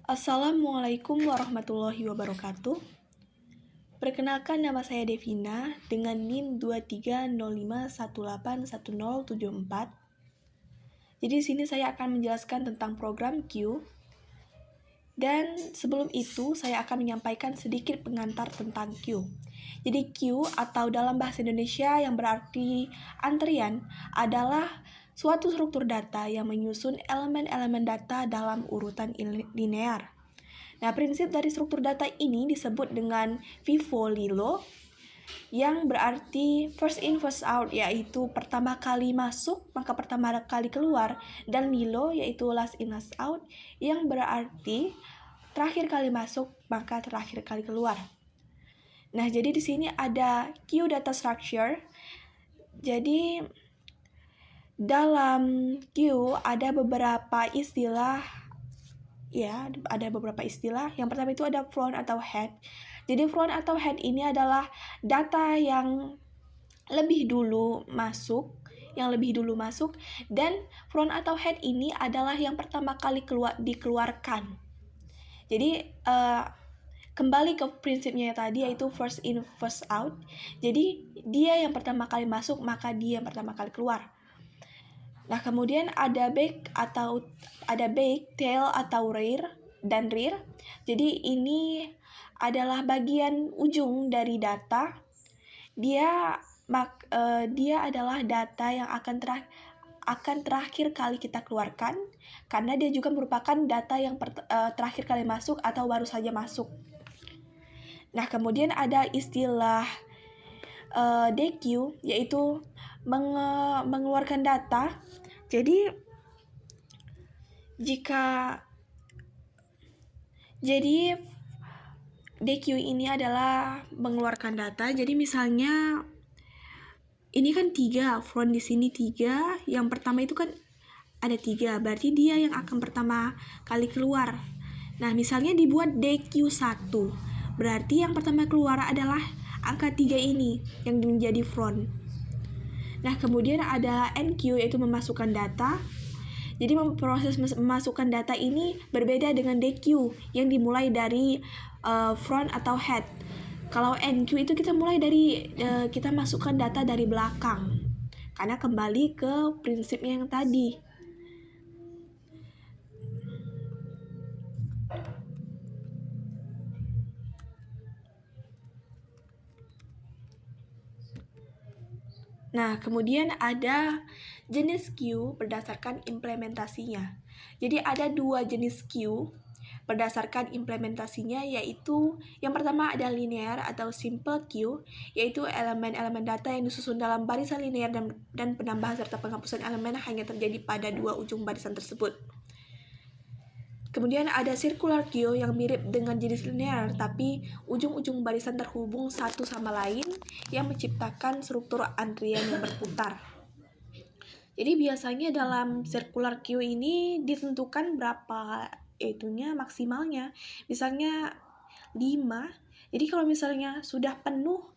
Assalamualaikum warahmatullahi wabarakatuh. Perkenalkan, nama saya Devina dengan NIM 2305181074. Jadi di sini saya akan menjelaskan tentang program Q. Dan sebelum itu saya akan menyampaikan sedikit pengantar tentang Q. Jadi Q atau dalam bahasa Indonesia yang berarti antrian adalah suatu struktur data yang menyusun elemen-elemen data dalam urutan linear. Nah, prinsip dari struktur data ini disebut dengan FIFO-LILO yang berarti first in first out, yaitu pertama kali masuk maka pertama kali keluar, dan LILO yaitu last in last out yang berarti terakhir kali masuk maka terakhir kali keluar. Nah, jadi di sini ada Q data structure. Jadi dalam Q ada beberapa istilah. Ada beberapa istilah. Yang pertama itu ada front atau head. Jadi front atau head ini adalah data yang lebih dulu masuk, dan front atau head ini adalah yang pertama kali dikeluarkan. Jadi kembali ke prinsipnya tadi, yaitu first in first out. Jadi dia yang pertama kali masuk maka dia yang pertama kali keluar. Nah, kemudian ada back, tail atau rear dan rear. Jadi ini adalah bagian ujung dari data. Dia adalah data yang akan terakhir kali kita keluarkan, karena dia juga merupakan data yang terakhir kali masuk atau baru saja masuk. Nah, kemudian ada istilah DQ, yaitu mengeluarkan data. Jadi DQ ini adalah mengeluarkan data. Jadi misalnya ini kan 3, front di sini 3. Yang pertama itu kan ada 3, berarti dia yang akan pertama kali keluar. Nah, misalnya dibuat DQ1, berarti yang pertama keluar adalah angka 3 ini yang menjadi front. Nah, kemudian ada NQ, yaitu memasukkan data. Jadi proses memasukkan data ini berbeda dengan DQ yang dimulai dari front atau head. Kalau NQ itu kita mulai dari kita masukkan data dari belakang, karena kembali ke prinsipnya yang tadi. Nah, kemudian ada jenis Q berdasarkan implementasinya. Jadi ada 2 jenis Q berdasarkan implementasinya, yaitu yang pertama ada linear atau simple Q, yaitu elemen-elemen data yang disusun dalam barisan linear dan penambahan serta penghapusan elemen hanya terjadi pada 2 ujung barisan tersebut. Kemudian ada circular queue yang mirip dengan jenis linear, tapi ujung-ujung barisan terhubung satu sama lain yang menciptakan struktur antrian yang berputar. Jadi biasanya dalam circular queue ini ditentukan berapa maksimalnya. Misalnya 5. Jadi kalau misalnya sudah penuh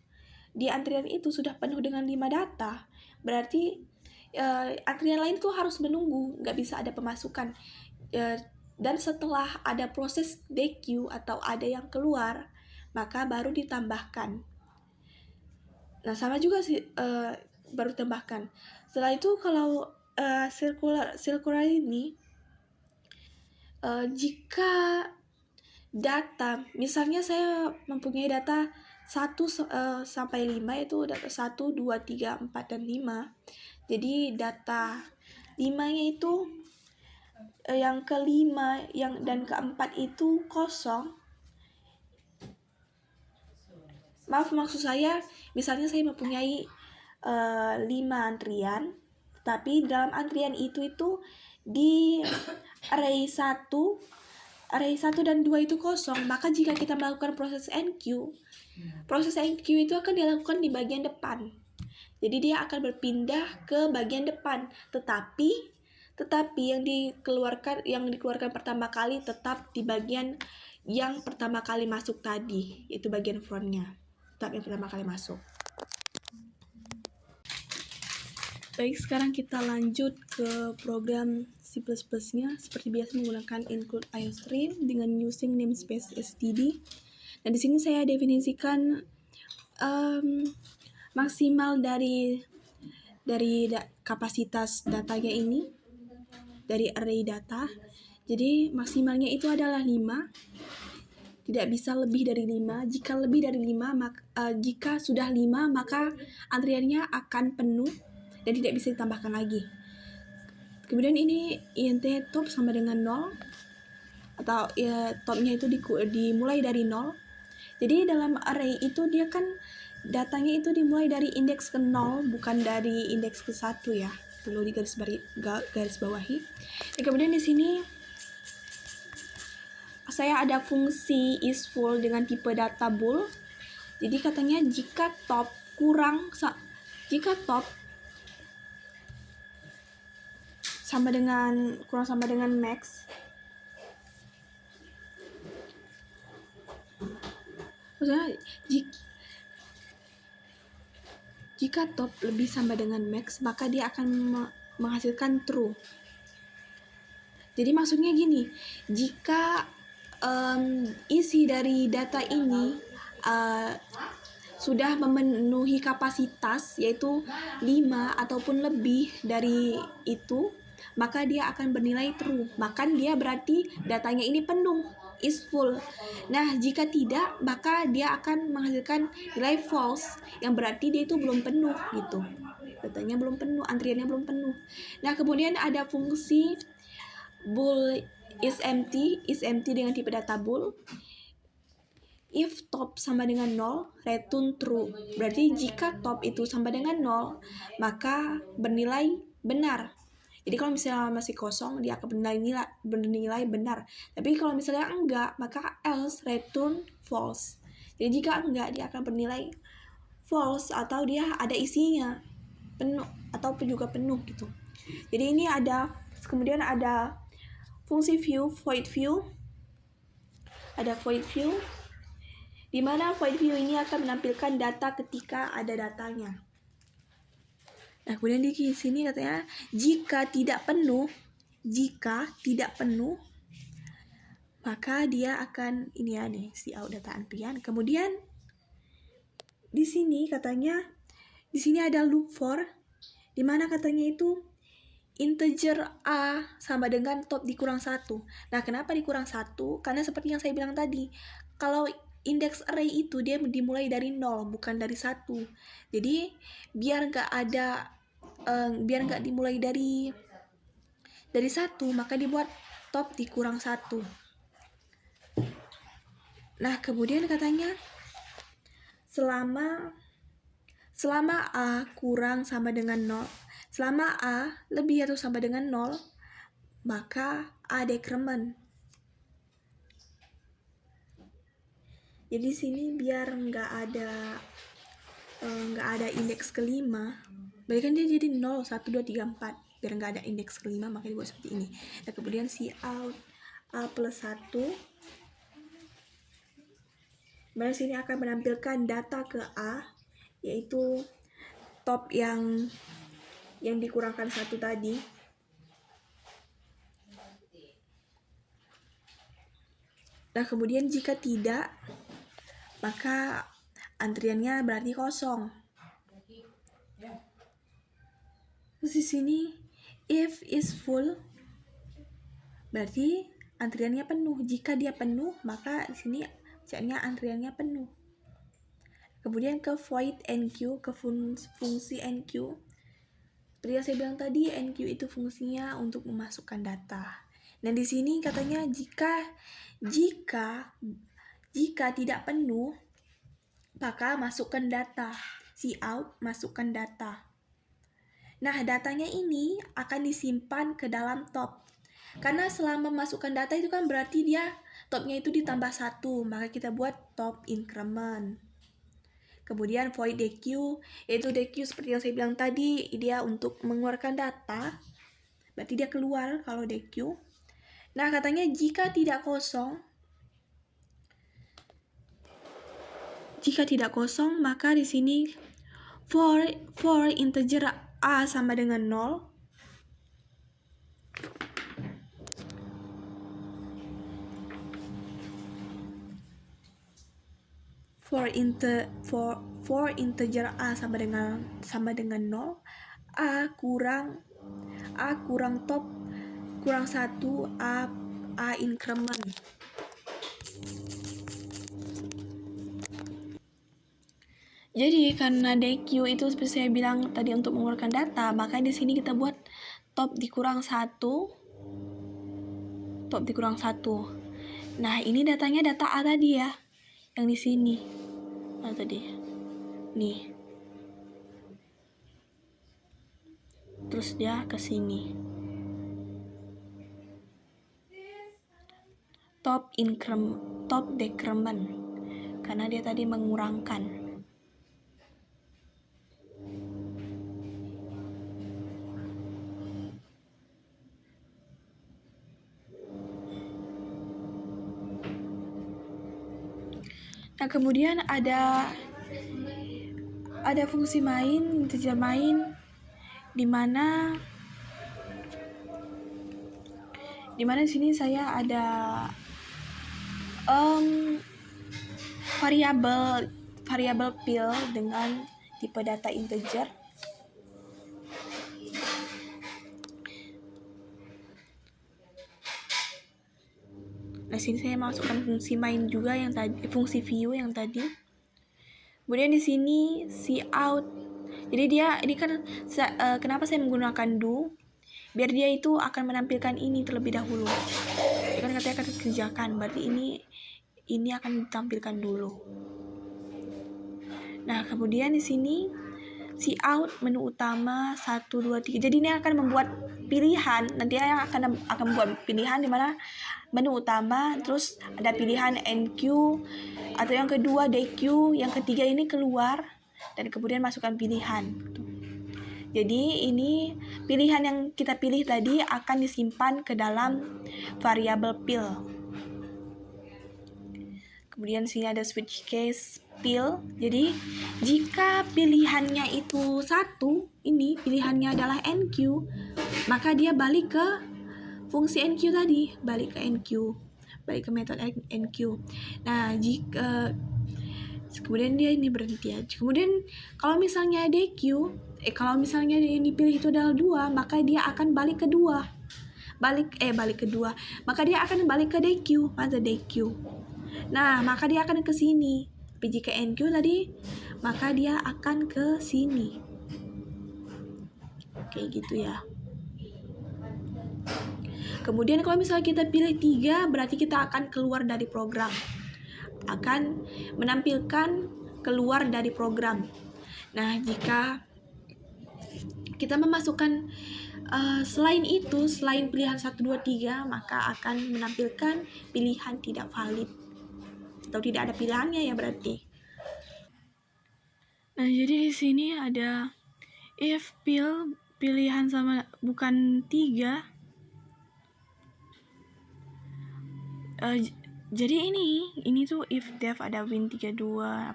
di antrian itu, sudah penuh dengan 5 data, berarti antrian lain tuh harus menunggu, nggak bisa ada pemasukan. Dan setelah ada proses DQ atau ada yang keluar, maka baru ditambahkan. Nah, sama juga sih, baru tambahkan. Setelah itu kalau circular ini, jika data, misalnya saya mempunyai data 1 sampai 5, itu data 1, 2, 3, 4, dan 5. Jadi data 5-nya itu yang kelima dan keempat itu kosong. Maksud saya, misalnya saya mempunyai 5 antrian, tapi dalam antrian itu di array 1 dan 2 itu kosong, maka jika kita melakukan proses NQ itu akan dilakukan di bagian depan. Jadi dia akan berpindah ke bagian depan, tetapi yang dikeluarkan pertama kali tetap di bagian yang pertama kali masuk tadi, yaitu bagian frontnya, tetap yang pertama kali masuk. Baik, sekarang kita lanjut ke program C++-nya seperti biasa menggunakan include IOStream dengan using namespace std. Dan di sini saya definisikan maksimal dari kapasitas datanya ini dari array data. Jadi maksimalnya itu adalah 5. Tidak bisa lebih dari 5. Jika lebih dari 5, jika sudah 5 maka antriannya akan penuh dan tidak bisa ditambahkan lagi. Kemudian ini int top sama dengan 0, atau ya, topnya itu dimulai dari 0. Jadi dalam array itu dia kan datanya itu dimulai dari indeks ke 0, bukan dari indeks ke 1 ya. Perlu garis bawahi. Dan kemudian di sini saya ada fungsi isFull dengan tipe data bool. Jadi katanya jika top sama dengan max, maksudnya jika top lebih sama dengan max maka dia akan menghasilkan true. Jadi maksudnya gini, jika isi dari data ini sudah memenuhi kapasitas yaitu 5 ataupun lebih dari itu, maka dia akan bernilai true. Maka dia berarti datanya ini penuh, is full. Nah, jika tidak, maka dia akan menghasilkan nilai false, yang berarti dia itu belum penuh gitu. Datanya belum penuh, antriannya belum penuh. Nah, kemudian ada fungsi bool is empty dengan tipe data bool. If top sama dengan 0, return true. Berarti jika top itu sama dengan 0, maka bernilai benar. Jadi kalau misalnya masih kosong, dia akan bernilai benar. Tapi kalau misalnya enggak, maka else return false. Jadi jika enggak, dia akan bernilai false atau dia ada isinya penuh atau juga penuh gitu. Jadi ini kemudian ada fungsi void view. Ada void view, di mana void view ini akan menampilkan data ketika ada datanya. Nah, kemudian di sini katanya jika tidak penuh, maka dia akan ini ya nih, cout data antrian. Kemudian di sini katanya di sini ada loop for, di mana katanya itu integer a sama dengan top dikurang 1. Nah, kenapa dikurang 1? Karena seperti yang saya bilang tadi, kalau indeks array itu dia dimulai dari 0, bukan dari 1. Jadi, biar nggak dimulai dari 1, maka dibuat top dikurang 1. Nah, kemudian katanya selama a kurang sama dengan 0, selama a lebih atau sama dengan 0, maka a decrement. Jadi sini biar nggak ada indeks kelima, berarti kan dia jadi 0, 1, 2, 3, 4. Biar nggak ada indeks kelima, maka dibuat seperti ini. Nah, kemudian cout a plus 1. Nah, sini akan menampilkan data ke a, yaitu top yang dikurangkan 1 tadi. Nah, kemudian jika tidak, maka antriannya berarti kosong. Terus di sini if is full, berarti antriannya penuh. Jika dia penuh, maka di sini ceknya antriannya penuh. Kemudian ke void enqueue, ke fungsi enqueue. Seperti yang saya bilang tadi, enqueue itu fungsinya untuk memasukkan data. Nah, di sini katanya jika tidak penuh, maka masukkan data. Cout masukkan data. Nah, datanya ini akan disimpan ke dalam top. Karena selama masukkan data itu kan berarti dia topnya itu ditambah 1, maka kita buat top increment. Kemudian void deque, yaitu deque seperti yang saya bilang tadi, dia untuk mengeluarkan data. Berarti dia keluar kalau deque. Nah, katanya jika tidak kosong, maka di sini for integer a sama dengan 0, for integer a sama dengan 0, a kurang top kurang 1 a increment. Jadi karena DQ itu seperti saya bilang tadi untuk mengeluarkan data, maka di sini kita buat top dikurang 1. Nah, ini datanya data A tadi ya. Yang di sini. Mana tadi? Nih. Terus dia ke sini. Top decrement. Karena dia tadi mengurangkan. Nah, kemudian ada fungsi main, integer main, di mana di sini saya ada variabel pil dengan tipe data integer. Nah, sini saya masukkan fungsi main juga yang tadi, fungsi view yang tadi. Kemudian di sini cout. Jadi dia ini kan kenapa saya menggunakan do? Biar dia itu akan menampilkan ini terlebih dahulu. Dia kan katanya akan dikerjakan, berarti ini akan ditampilkan dulu. Nah, kemudian di sini cout menu utama 1 2 3. Jadi ini akan membuat pilihan. Nanti yang akan membuat pilihan di mana menu utama, terus ada pilihan NQ, atau yang kedua DQ, yang ketiga ini keluar, dan kemudian masukkan pilihan. Jadi ini pilihan yang kita pilih tadi akan disimpan ke dalam variabel pil. Kemudian sini ada switch case pil. Jadi jika pilihannya itu 1, ini pilihannya adalah NQ, maka dia balik ke fungsi NQ tadi, balik ke metode NQ. Nah, jika kemudian dia ini berhenti aja. Kemudian kalau misalnya DQ, kalau misalnya yang dipilih itu adalah 2, maka dia akan balik ke 2. Maka dia akan balik ke DQ, pada DQ. Nah, maka dia akan ke sini. Tapi jika NQ tadi, maka dia akan ke sini. Kayak gitu ya. Kemudian kalau misalnya kita pilih 3, berarti kita akan keluar dari program. Akan menampilkan keluar dari program. Nah, jika kita memasukkan selain pilihan 1, 2, 3, maka akan menampilkan pilihan tidak valid. Atau tidak ada pilihannya ya berarti. Nah, jadi di sini ada if pilihan sama bukan 3. Jadi ini tuh if def ada win32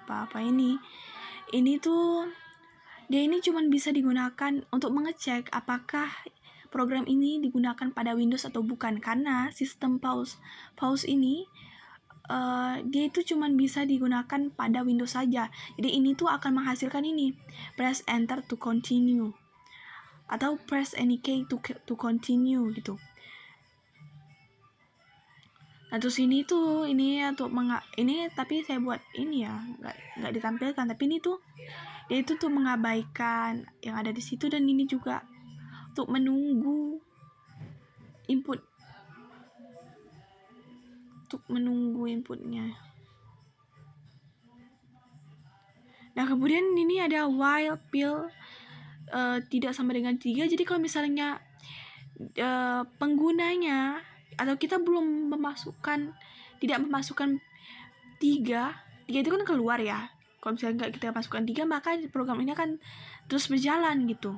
apa-apa ini tuh dia ini cuma bisa digunakan untuk mengecek apakah program ini digunakan pada Windows atau bukan, karena sistem pause ini dia itu cuma bisa digunakan pada Windows saja. Jadi ini tuh akan menghasilkan ini press enter to continue atau press any key to continue gitu. Nah, terus ini tuh ini untuk ini tapi saya buat ini ya nggak ditampilkan, tapi ini tuh dia itu tuh mengabaikan yang ada di situ, dan ini juga untuk menunggu inputnya. Nah, kemudian ini ada while pil tidak sama dengan 3. Jadi kalau misalnya penggunanya atau kita belum tidak memasukkan 3 itu kan keluar ya. Kalau misalnya kita masukkan 3, maka program ini akan terus berjalan gitu.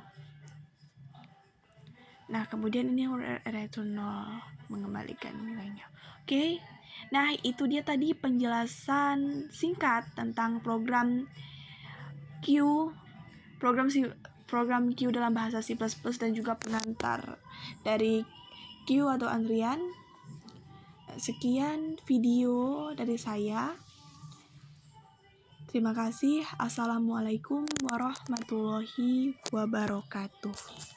Nah, kemudian ini return 0, mengembalikan nilainya. Oke. Nah, itu dia tadi penjelasan singkat tentang program Q dalam bahasa C++ dan juga pengantar dari Q atau Andrian. Sekian video dari saya. Terima kasih. Assalamualaikum warahmatullahi wabarakatuh.